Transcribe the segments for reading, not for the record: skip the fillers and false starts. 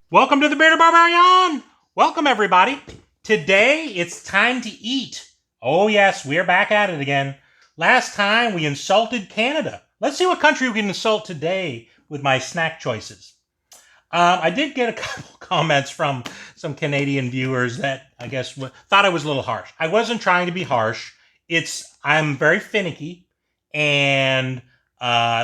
Welcome to the Bearded Barbarian! Welcome, everybody. Today, it's time to eat. Oh, yes, we're back at it again. Last time, we insulted Canada. Let's see what country we can insult today with my snack choices. I did get a couple comments from some Canadian viewers that, I guess, thought I was a little harsh. I wasn't trying to be harsh. I'm very finicky, and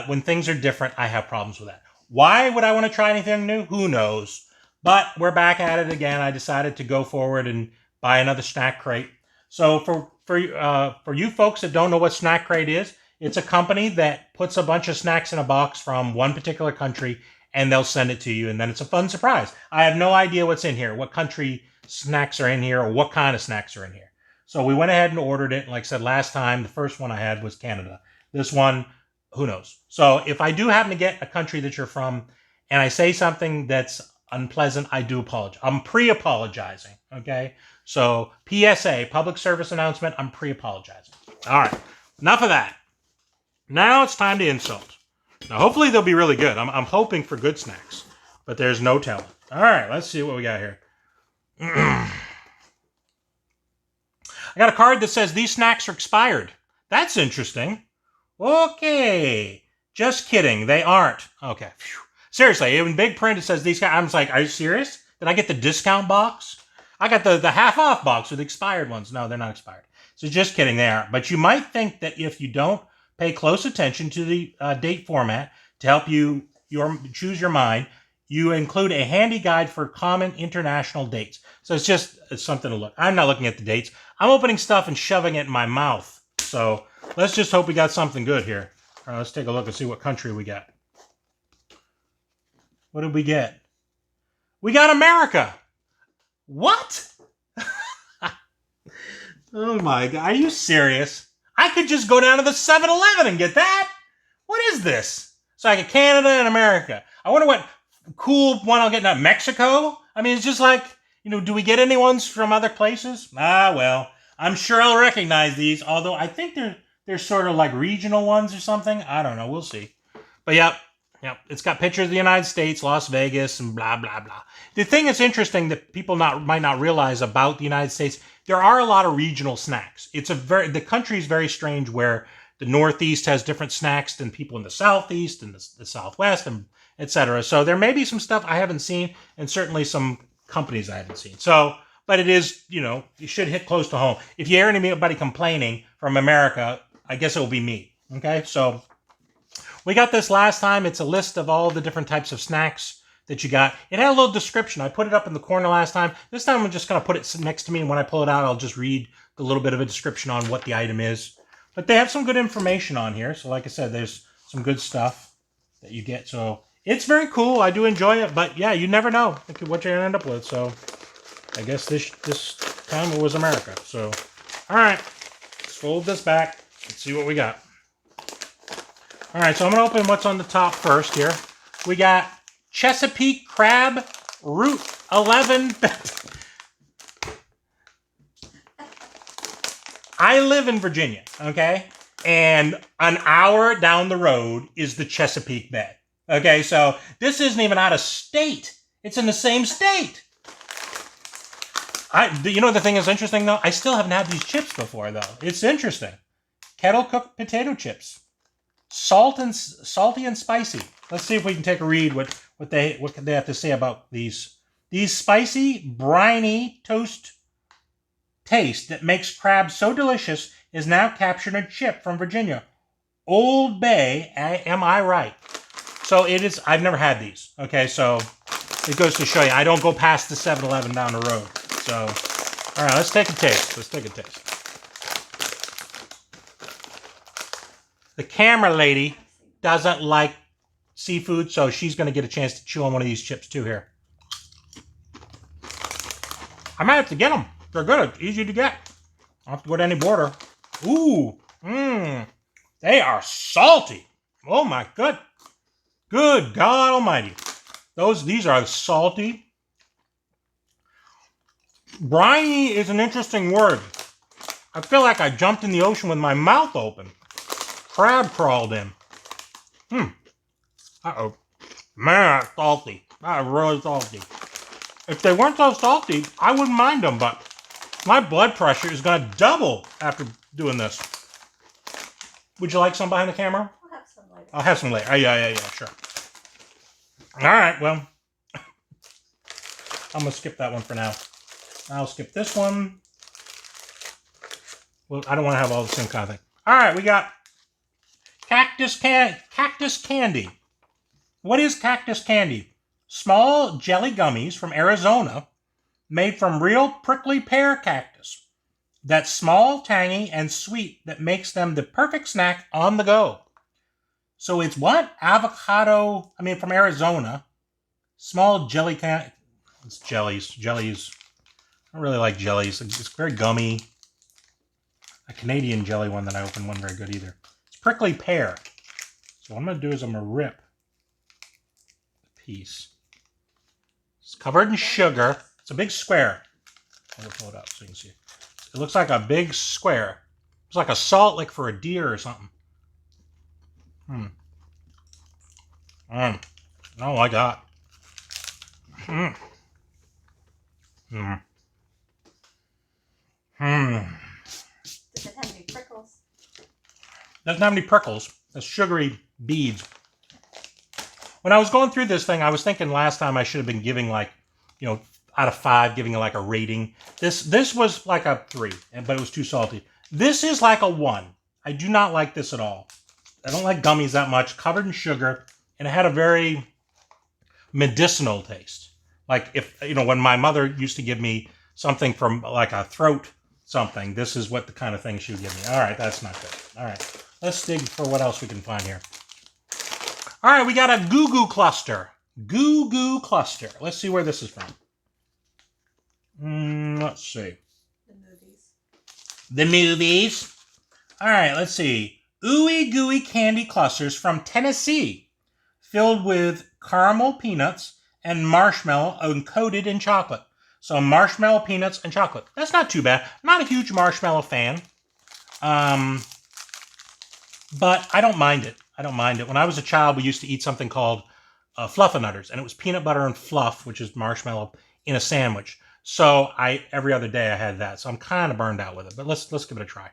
when things are different, I have problems with that. Why would I want to try anything new? Who knows? But we're back at it again. I decided to go forward and buy another snack crate. So for you folks that don't know what snack crate is, it's a company that puts a bunch of snacks in a box from one particular country, and they'll send it to you, and then it's a fun surprise. I have no idea what's in here, what country snacks are in here, or what kind of snacks are in here. So we went ahead and ordered it. Like I said last time, the first one I had was Canada. This one, who knows? So if I do happen to get a country that you're from, and I say something that's unpleasant, I do apologize. I'm pre-apologizing, okay? So PSA, public service announcement, I'm pre-apologizing. All right, enough of that. Now it's time to insult. Now hopefully they'll be really good. I'm hoping for good snacks, but there's no telling. All right, let's see what we got here. I got a card that says these snacks are expired. That's interesting. Okay, just kidding, they aren't. Okay, phew. Seriously, in big print it says these guys. I'm just like, are you serious? Did I get the discount box? I got the half off box with expired ones. No, they're not expired. So just kidding, they aren't. But you might think that if you don't pay close attention to the date format to help you choose your mind, you include a handy guide for common international dates. So it's something to look. I'm not looking at the dates. I'm opening stuff and shoving it in my mouth. So let's just hope we got something good here. All right, let's take a look and see what country we got. What did we get? We got America. What? Oh my God, are you serious? I could just go down to the 7-Eleven and get that. What is this? So I get Canada and America. I wonder what cool one I'll get in Mexico. I mean, it's just like, do we get any ones from other places? Ah, well, I'm sure I'll recognize these, although I think they're sort of like regional ones or something. I don't know. We'll see. But yep, it's got pictures of the United States, Las Vegas, and blah, blah, blah. The thing that's interesting that people might not realize about the United States, there are a lot of regional snacks. The country is very strange where the Northeast has different snacks than people in the Southeast and the Southwest, and etc. So there may be some stuff I haven't seen, and certainly some companies I haven't seen. So, but it is, you should hit close to home. If you hear anybody complaining from America, I guess it will be me. Okay, so we got this last time. It's a list of all the different types of snacks that you got. It had a little description. I put it up in the corner last time. This time I'm just going to put it next to me, and when I pull it out, I'll just read a little bit of a description on what the item is. But they have some good information on here. So like I said, there's some good stuff that you get. So it's very cool. I do enjoy it. But yeah, you never know what you're going to end up with. So I guess this time it was America. So, all right. Let's fold this back. Let's see what we got. All right, so I'm going to open what's on the top first here. We got Chesapeake Crab Route 11. I live in Virginia, okay? And an hour down the road is the Chesapeake Bay. Okay, so this isn't even out of state. It's in the same state. The thing is interesting, though? I still haven't had these chips before, though. It's interesting. Kettle-cooked potato chips. Salty and spicy. Let's see if we can take a read what they have to say about these. These spicy, briny toast taste that makes crab so delicious is now captured in a chip from Virginia. Old Bay, am I right? So it is. I've never had these. Okay, so it goes to show you I don't go past the 7-Eleven down the road. So, all right, let's take a taste. The camera lady doesn't like seafood, so she's going to get a chance to chew on one of these chips too here. I might have to get them. They're good. Easy to get. I don't have to go to any border. Ooh. They are salty. Oh, my good. Good God Almighty. These are salty. Briny is an interesting word. I feel like I jumped in the ocean with my mouth open. Crab crawled in. Uh-oh. Man, that's salty. That's really salty. If they weren't so salty, I wouldn't mind them, but my blood pressure is going to double after doing this. Would you like some behind the camera? I'll have some later. I'll have some later. Yeah, sure. All right, well, I'm going to skip that one for now. I'll skip this one. Well, I don't want to have all the same kind of thing. All right, we got Cactus Candy. What is Cactus Candy? Small jelly gummies from Arizona made from real prickly pear cactus. That's small, tangy, and sweet that makes them the perfect snack on the go. So it's what? Avocado, from Arizona. Small jelly it's jellies. Jellies. I don't really like jellies. It's very gummy. A Canadian jelly one that I opened wasn't very good either. It's prickly pear. So what I'm going to do is I'm going to rip the piece. It's covered in sugar. It's a big square. I'll pull it up so you can see it. It looks like a big square. It's like a salt lick for a deer or something. Oh my God. Doesn't have any prickles. Doesn't have any prickles. It's sugary beads. When I was going through this thing, I was thinking last time I should have been giving out of 5, giving it like a rating. This was like a 3, but it was too salty. This is like a 1. I do not like this at all. I don't like gummies that much. Covered in sugar, and it had a very medicinal taste. Like if, when my mother used to give me something from like a throat something, this is what the kind of thing she would give me. All right, that's not good. All right, let's dig for what else we can find here. All right, we got a Goo Goo cluster. Goo Goo cluster. Let's see where this is from. Let's see. The movies. All right, let's see. Ooey Gooey candy clusters from Tennessee, filled with caramel peanuts and marshmallow coated in chocolate. So marshmallow, peanuts, and chocolate. That's not too bad. I'm not a huge marshmallow fan. But I don't mind it. When I was a child, we used to eat something called Fluffernutters, and it was peanut butter and fluff, which is marshmallow, in a sandwich. So every other day I had that. So I'm kind of burned out with it. But let's give it a try.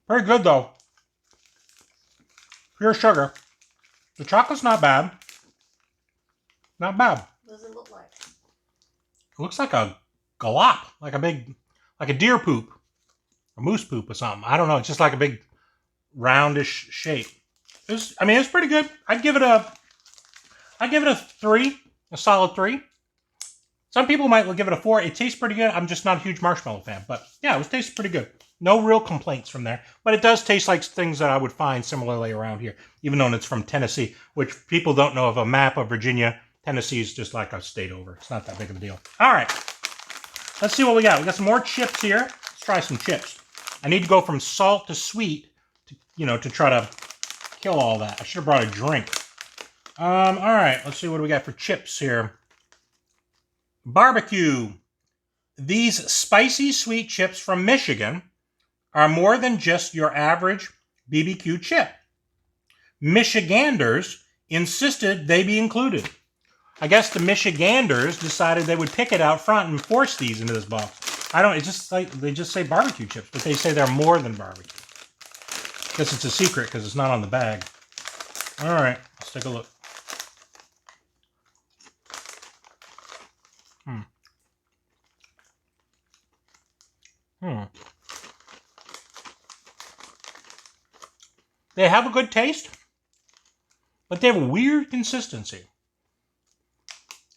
Very good, though. Pure sugar. The chocolate's not bad. Not bad. What does it look like? It looks like a glop, like a deer poop, a moose poop or something. I don't know. It's just like a big roundish shape. It's pretty good. I'd give it a 3, a solid 3. Some people might give it a 4. It tastes pretty good. I'm just not a huge marshmallow fan, but yeah, it tastes pretty good. No real complaints from there, but it does taste like things that I would find similarly around here, even though it's from Tennessee, which people don't know of a map of Virginia. Tennessee is just like a state over. It's not that big of a deal. All right, let's see what we got. We got some more chips here. Let's try some chips. I need to go from salt to sweet, to try to kill all that. I should have brought a drink. All right, let's see what we got for chips here. Barbecue. These spicy sweet chips from Michigan are more than just your average BBQ chip. Michiganders insisted they be included. I guess the Michiganders decided they would pick it out front and force these into this box. It's just like they just say barbecue chips, but they say they're more than barbecue. Guess it's a secret because it's not on the bag. All right, let's take a look. They have a good taste, but they have a weird consistency.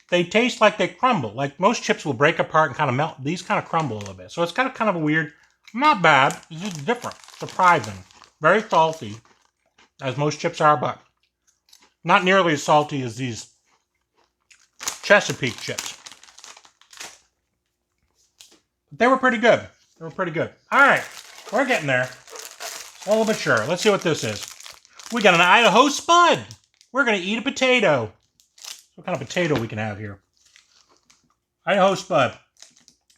They taste like they crumble. Like most chips will break apart and kind of melt. These kind of crumble a little bit. So it's got a kind of a weird, not bad. It's just different, surprising. Very salty, as most chips are, but not nearly as salty as these Chesapeake chips. But they were pretty good. All right, we're getting there. Slowly but sure. Let's see what this is. We got an Idaho Spud. We're going to eat a potato. What kind of potato we can have here? Idaho Spud.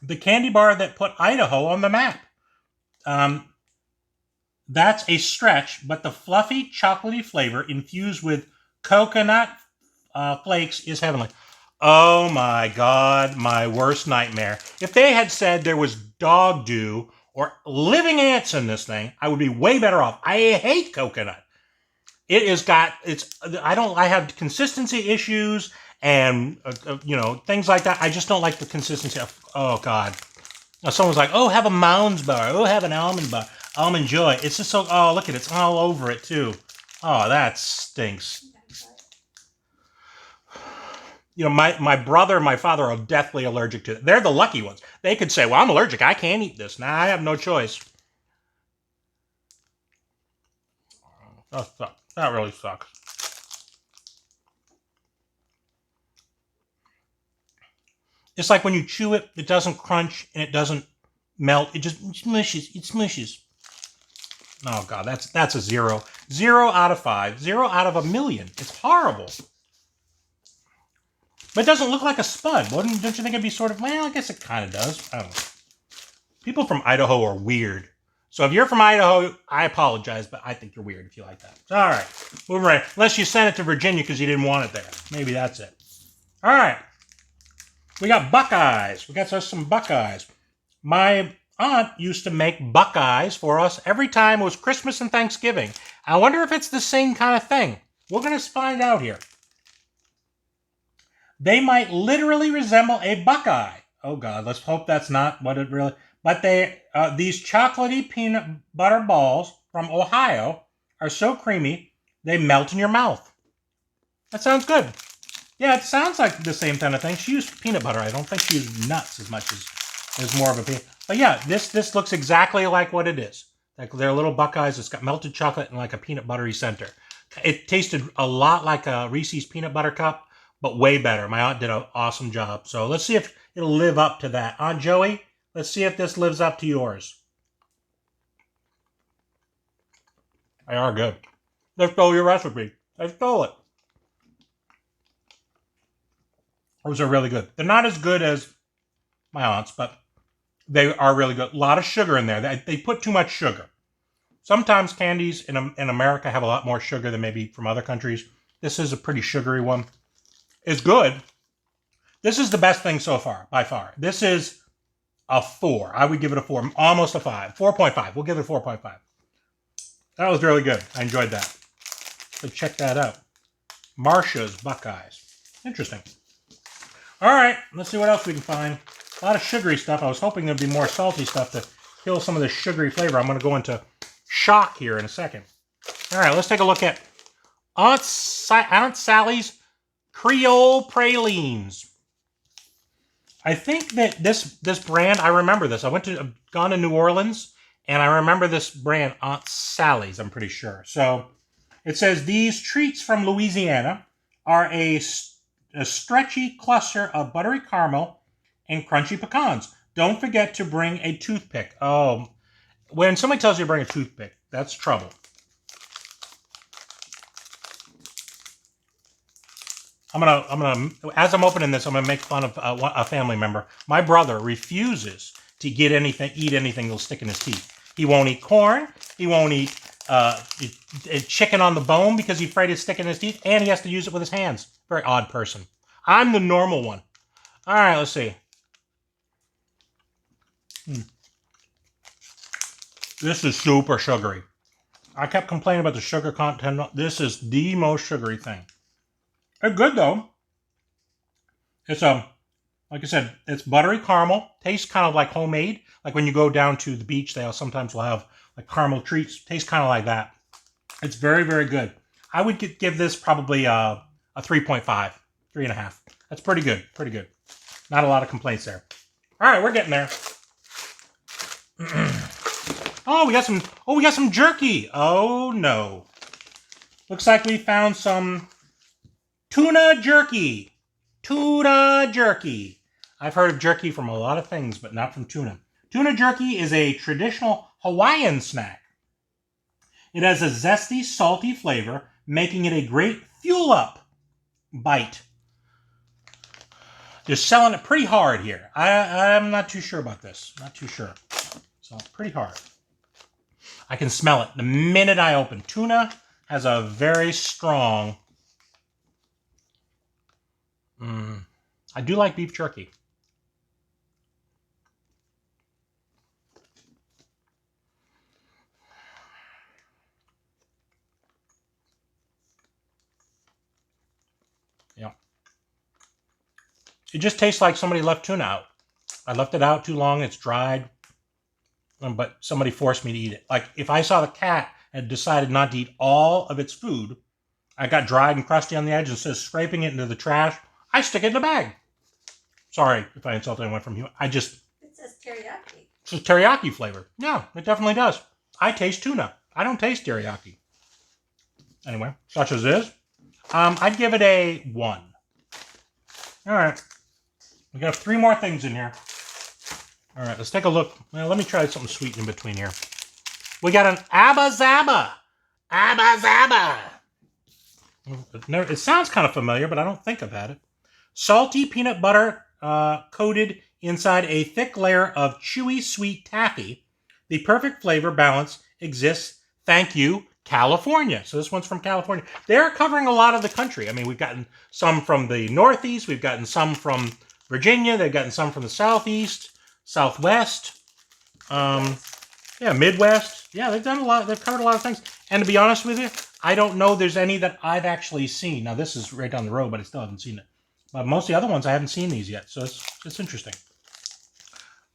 The candy bar that put Idaho on the map. That's a stretch, but the fluffy, chocolatey flavor infused with coconut flakes is heavenly. Oh my God, my worst nightmare. If they had said there was dog dew or living ants in this thing, I would be way better off. I hate coconut. It has got, I have consistency issues and, things like that. I just don't like the consistency of, oh God. Now someone's like, oh, have a Mounds bar. Oh, have an almond bar. Almond Joy. It's just so, oh, look at it. It's all over it too. Oh, that stinks. My brother and my father are deathly allergic to it. They're the lucky ones. They could say, well, I'm allergic. I can't eat this. Nah, I have no choice. That sucks. That really sucks. It's like when you chew it, it doesn't crunch and it doesn't melt. It just smushes. It smushes. Oh, God, that's a 0. 0 out of 5. 0 out of a million. It's horrible. But it doesn't look like a spud. Don't you think it'd be sort of, well, I guess it kind of does. I don't know. People from Idaho are weird. So if you're from Idaho, I apologize, but I think you're weird if you like that. All right, moving right. Unless you sent it to Virginia because you didn't want it there. Maybe that's it. All right. We got Buckeyes. We got some Buckeyes. My aunt used to make Buckeyes for us every time it was Christmas and Thanksgiving. I wonder if it's the same kind of thing. We're going to find out here. They might literally resemble a Buckeye. Oh, God, let's hope that's not what it really... But these chocolatey peanut butter balls from Ohio are so creamy, they melt in your mouth. That sounds good. Yeah, it sounds like the same kind of thing. She used peanut butter. I don't think she used nuts as much as more of a peanut. But yeah, this looks exactly like what it is. Like they're little Buckeyes. It's got melted chocolate and like a peanut buttery center. It tasted a lot like a Reese's peanut butter cup, but way better. My aunt did an awesome job. So let's see if it'll live up to that. Aunt Joey, let's see if this lives up to yours. They are good. They stole your recipe. They stole it. Those are really good. They're not as good as my aunt's, but they are really good. A lot of sugar in there. They put too much sugar. Sometimes candies in America have a lot more sugar than maybe from other countries. This is a pretty sugary one. It's good. This is the best thing so far, by far. This is a 4. I would give it a 4. Almost a 5. 4.5. We'll give it a 4.5. That was really good. I enjoyed that. So check that out. Marcia's Buckeyes. Interesting. All right. Let's see what else we can find. A lot of sugary stuff. I was hoping there'd be more salty stuff to kill some of the sugary flavor. I'm going to go into shock here in a second. All right. Let's take a look at Aunt Sally's Creole Pralines. I think that this brand, I remember this. Gone to New Orleans, and I remember this brand, Aunt Sally's, I'm pretty sure. So it says, these treats from Louisiana are a stretchy cluster of buttery caramel and crunchy pecans. Don't forget to bring a toothpick. Oh, when somebody tells you to bring a toothpick, that's trouble. As I'm opening this, I'm gonna make fun of a family member. My brother refuses to eat anything that'll stick in his teeth. He won't eat corn. He won't eat chicken on the bone because he's afraid it's sticking in his teeth, and he has to use it with his hands. Very odd person. I'm the normal one. All right, let's see. This is super sugary. I kept complaining about the sugar content. This is the most sugary thing. It's good though. It's like I said, it's buttery caramel. Tastes kind of like homemade. Like when you go down to the beach, they sometimes will have like caramel treats. Tastes kind of like that. It's very, very good. I would give this probably a 3.5, 3.5. That's pretty good. Pretty good. Not a lot of complaints there. All right, we're getting there. Oh, we got some jerky. Oh no. Looks like we found some Tuna Jerky. Tuna Jerky. I've heard of jerky from a lot of things, but not from tuna. Tuna Jerky is a traditional Hawaiian snack. It has a zesty, salty flavor, making it a great fuel-up bite. They're selling it pretty hard here. I'm not too sure about this. Not too sure. So, pretty hard. I can smell it the minute I open. Tuna has a very strong I do like beef jerky. Yeah. It just tastes like somebody left tuna out. I left it out too long. It's dried. But somebody forced me to eat it. Like if I saw the cat and decided not to eat all of its food, I got dried and crusty on the edge, instead of scraping it into the trash, I stick it in a bag. Sorry if I insulted anyone from you. It says teriyaki. It's a teriyaki flavor. Yeah, it definitely does. I taste tuna. I don't taste teriyaki. Anyway, such as it is. I'd give it a 1. All right. We got 3 more things in here. All right, let's take a look. Well, let me try something sweet in between here. We got an Abba Zaba. Abba Zaba. It sounds kind of familiar, but I don't think I've had it. Salty peanut butter coated inside a thick layer of chewy sweet taffy. The perfect flavor balance exists. Thank you, California. So this one's from California. They're covering a lot of the country. I mean, we've gotten some from the Northeast. We've gotten some from Virginia. They've gotten some from the Southeast. Southwest, yeah, Midwest. Yeah, they've done a lot. They've covered a lot of things. And to be honest with you, I don't know there's any that I've actually seen. Now, this is right down the road, but I still haven't seen it. But most of the other ones, I haven't seen these yet. So it's interesting.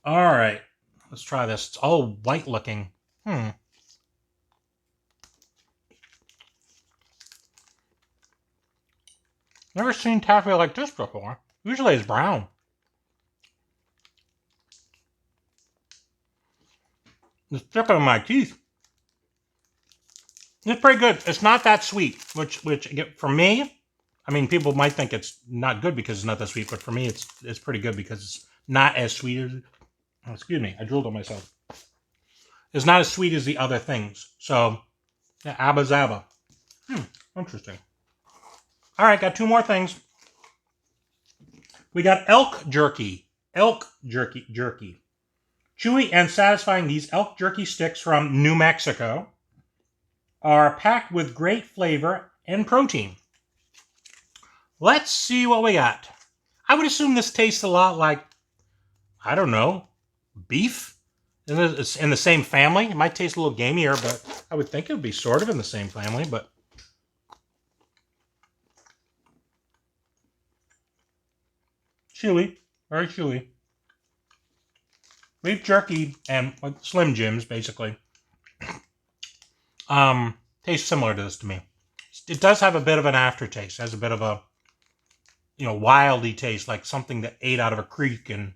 All right, let's try this. It's all white looking. Never seen taffy like this before. Usually it's brown. It's sticking in my teeth. It's pretty good. It's not that sweet, which for me, I mean, people might think it's not good because it's not that sweet, but for me, it's pretty good because it's not as sweet as. Oh, excuse me, I drooled on myself. It's not as sweet as the other things. So, yeah, Abba Zaba. Interesting. All right, got 2 more things. We got Elk Jerky. Elk Jerky. Chewy and satisfying, these elk jerky sticks from New Mexico are packed with great flavor and protein. Let's see what we got. I would assume this tastes a lot like, I don't know, beef. It's in the same family. It might taste a little gamier, but I would think it would be sort of in the same family. But chewy, very chewy. Beef jerky and like Slim Jims, basically, taste similar to this to me. It does have a bit of an aftertaste. It has a bit of a, wildy taste, like something that ate out of a creek and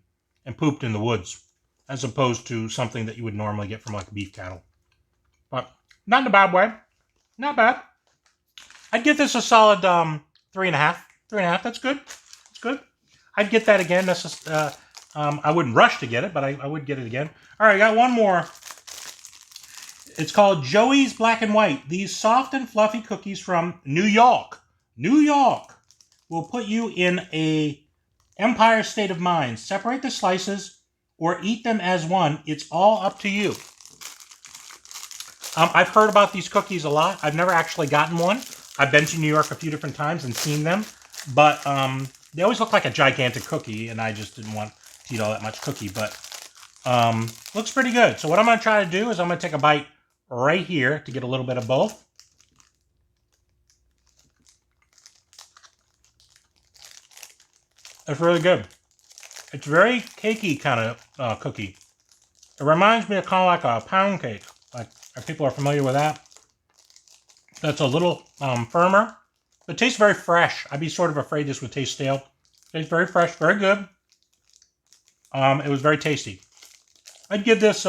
pooped in the woods, as opposed to something that you would normally get from like beef cattle. But not in a bad way. Not bad. I'd give this a solid 3.5. 3.5. That's good. That's good. I'd get that again. That's just, I wouldn't rush to get it, but I would get it again. All right, I got one more. It's called Joey's Black and White. These soft and fluffy cookies from New York will put you in a empire state of mind. Separate the slices or eat them as one. It's all up to you. I've heard about these cookies a lot. I've never actually gotten one. I've been to New York a few different times and seen them, but they always look like a gigantic cookie, and I just didn't want to eat all that much cookie, but looks pretty good. So what I'm going to try to do is I'm going to take a bite right here to get a little bit of both. It's really good. It's very cakey kind of cookie. It reminds me of kind of like a pound cake. Like, if people are familiar with that. That's a little firmer. It tastes very fresh. I'd be sort of afraid this would taste stale. It tastes very fresh, very good. It was very tasty. I'd give this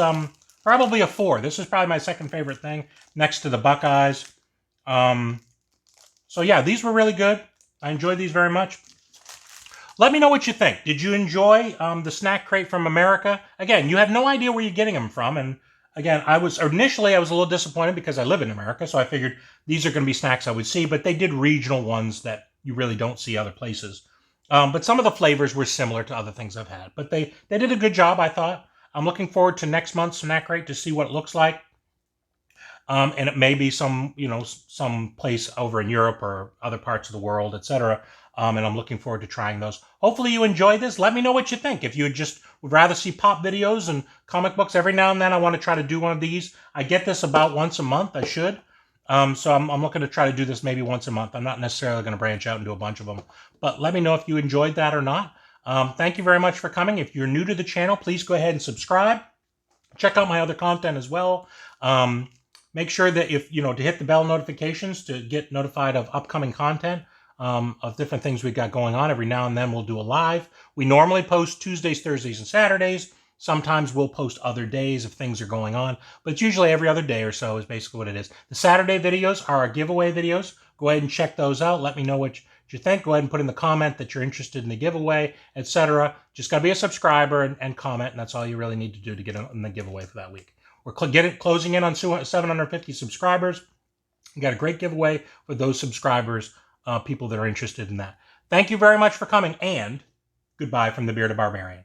probably a 4. This is probably my second favorite thing, next to the Buckeyes. So yeah, these were really good. I enjoyed these very much. Let me know what you think. Did you enjoy the snack crate from America? Again, you have no idea where you're getting them from. And again, initially I was a little disappointed because I live in America, so I figured these are going to be snacks I would see, but they did regional ones that you really don't see other places. But some of the flavors were similar to other things I've had. But they did a good job, I thought. I'm looking forward to next month's snack crate to see what it looks like. And it may be some, some place over in Europe or other parts of the world, etc. And I'm looking forward to trying those. Hopefully you enjoyed this. Let me know what you think. If you just would rather see pop videos and comic books, every now and then I want to try to do one of these. I get this about once a month. I should. So I'm looking to try to do this maybe once a month. I'm not necessarily going to branch out and do a bunch of them. But let me know if you enjoyed that or not. Thank you very much for coming. If you're new to the channel, please go ahead and subscribe. Check out my other content as well. Make sure that to hit the bell notifications to get notified of upcoming content, of different things we've got going on. Every now and then we'll do a live. We normally post Tuesdays, Thursdays, and Saturdays. Sometimes we'll post other days if things are going on, but it's usually every other day or so is basically what it is. The Saturday videos are our giveaway videos. Go ahead and check those out. Let me know what you think. Go ahead and put in the comment that you're interested in the giveaway, etc. Just got to be a subscriber and comment, and that's all you really need to do to get in the giveaway for that week. We're closing in on 750 subscribers. We got a great giveaway for those subscribers, people that are interested in that. Thank you very much for coming, and goodbye from the Bearded Barbarian.